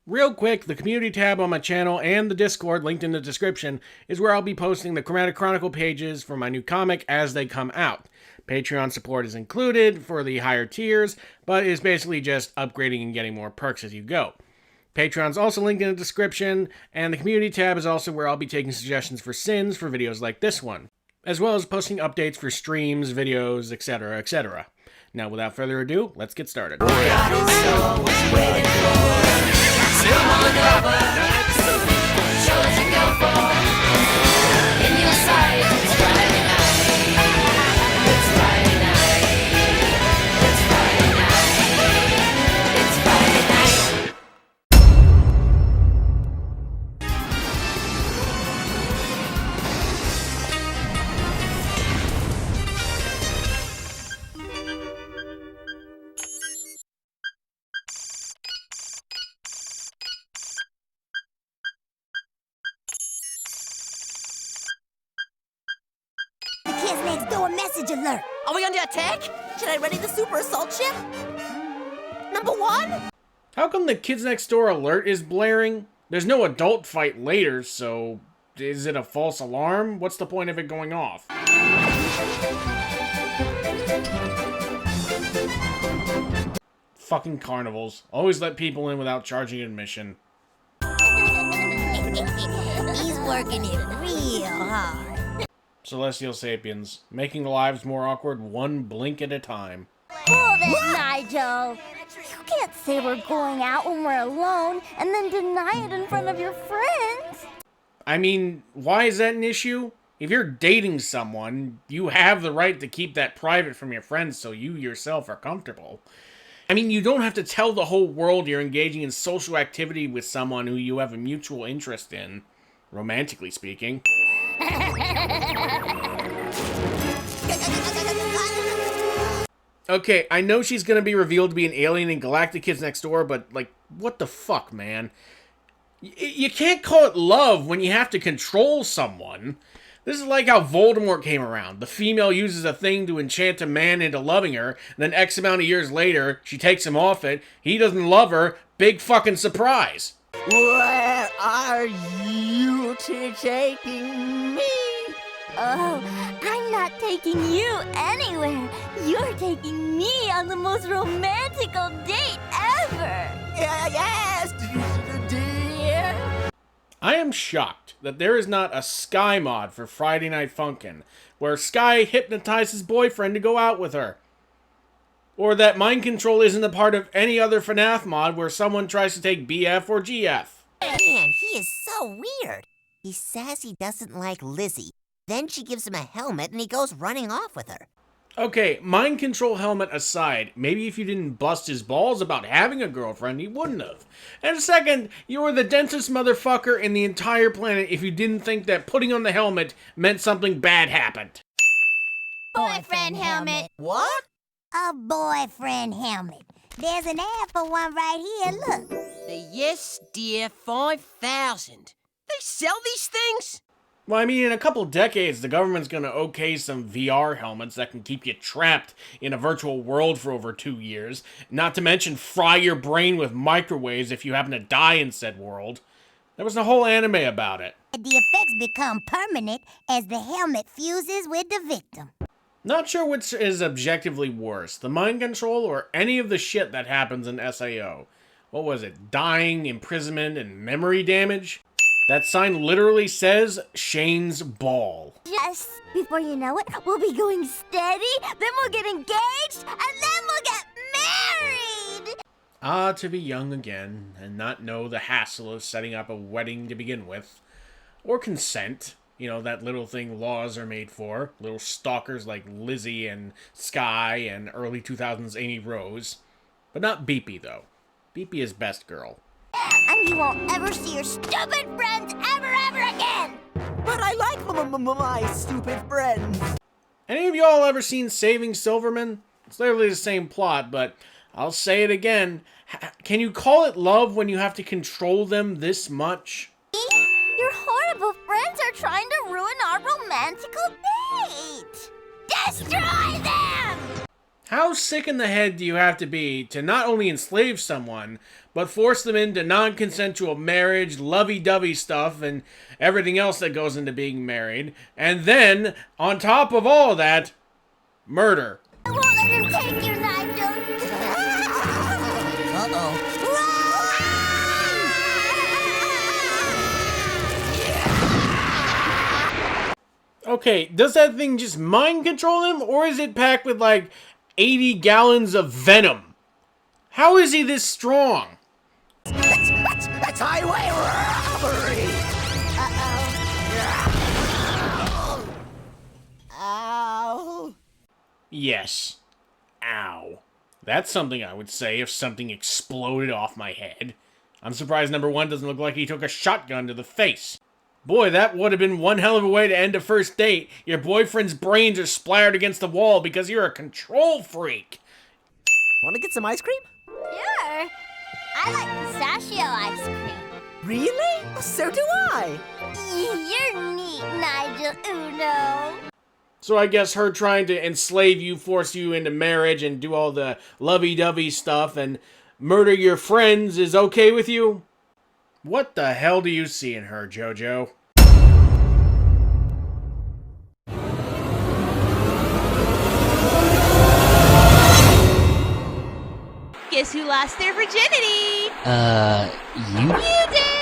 Real quick, the community tab on my channel and the Discord linked in the description is where I'll be posting the Chromatic Chronicle pages for my new comic as they come out. Patreon support is included for the higher tiers, but is basically just upgrading and getting more perks as you go. Patreon's also linked in the description, and the community tab is also where I'll be taking suggestions for sins for videos like this one, as well as posting updates for streams, videos, etc., etc. Now, without further ado, let's get started. Next door message alert. Are we under attack? Should I ready the super assault ship? Number 1? How come the Kids Next Door alert is blaring? There's no adult fight later, so is it a false alarm? What's the point of it going off? Fucking carnivals. Always let people in without charging admission. He's working it real hard. Celestial Sapiens, making lives more awkward one blink at a time. Hold it, Nigel! You can't say we're going out when we're alone and then deny it in front of your friends. I mean, why is that an issue? If you're dating someone, you have the right to keep that private from your friends so you yourself are comfortable. I mean, you don't have to tell the whole world you're engaging in social activity with someone who you have a mutual interest in, romantically speaking. Okay, I know she's gonna be revealed to be an alien in Galactic Kids Next Door, but, like, what the fuck, man? You can't call it love when you have to control someone. This is like how Voldemort came around. The female uses a thing to enchant a man into loving her, and then X amount of years later, she takes him off it, he doesn't love her, big fucking surprise. Where are you taking me? Oh, I'm not taking you anywhere. You're taking me on the most romantical date ever. Yes, dear. I am shocked that there is not a Sky mod for Friday Night Funkin', where Sky hypnotizes boyfriend to go out with her. Or that mind control isn't a part of any other FNAF mod where someone tries to take BF or GF. Man, he is so weird. He says he doesn't like Lizzie. Then she gives him a helmet and he goes running off with her. Okay, mind control helmet aside, maybe if you didn't bust his balls about having a girlfriend, he wouldn't have. And second, you were the dentist motherfucker in the entire planet if you didn't think that putting on the helmet meant something bad happened. Boyfriend helmet. What? A boyfriend helmet. There's an ad for one right here, look. The Yes Dear 5000. They sell these things? Well, I mean, in a couple decades, the government's gonna okay some VR helmets that can keep you trapped in a virtual world for over 2 years, not to mention fry your brain with microwaves if you happen to die in said world. There was a whole anime about it. The effects become permanent as the helmet fuses with the victim. Not sure which is objectively worse, the mind control or any of the shit that happens in SAO. What was it? Dying, imprisonment, and memory damage? That sign literally says Shane's ball. Yes, before you know it, we'll be going steady, then we'll get engaged, and then we'll get married! Ah, to be young again, and not know the hassle of setting up a wedding to begin with. Or consent. You know, that little thing laws are made for. Little stalkers like Lizzie and Sky and early 2000s Amy Rose. But not Beepy, though. Beepy is best girl. And you won't ever see your stupid friends ever again! But I like my stupid friends. Any of y'all ever seen Saving Silverman? It's literally the same plot, but I'll say it again. Can you call it love when you have to control them this much? Your horrible friends are trying to ruin our romantical date! Destroy them! How sick in the head do you have to be to not only enslave someone, but force them into non-consensual marriage, lovey-dovey stuff, and everything else that goes into being married. And then, on top of all of that, murder. I won't let him take you, Nigel. Uh-oh. Okay, does that thing just mind control him, or is it packed with like 80 gallons of venom? How is he this strong? That's highway robbery! Uh-oh. Ow. Yes. Ow. That's something I would say if something exploded off my head. I'm surprised number one doesn't look like he took a shotgun to the face. Boy, that would have been one hell of a way to end a first date. Your boyfriend's brains are splattered against the wall because you're a control freak. Want to get some ice cream? Sure. I like pistachio ice cream. Really? So do I. You're neat, Nigel Uno. So I guess her trying to enslave you, force you into marriage, and do all the lovey-dovey stuff and murder your friends is okay with you? What the hell do you see in her, JoJo? Guess who lost their virginity? You? You did!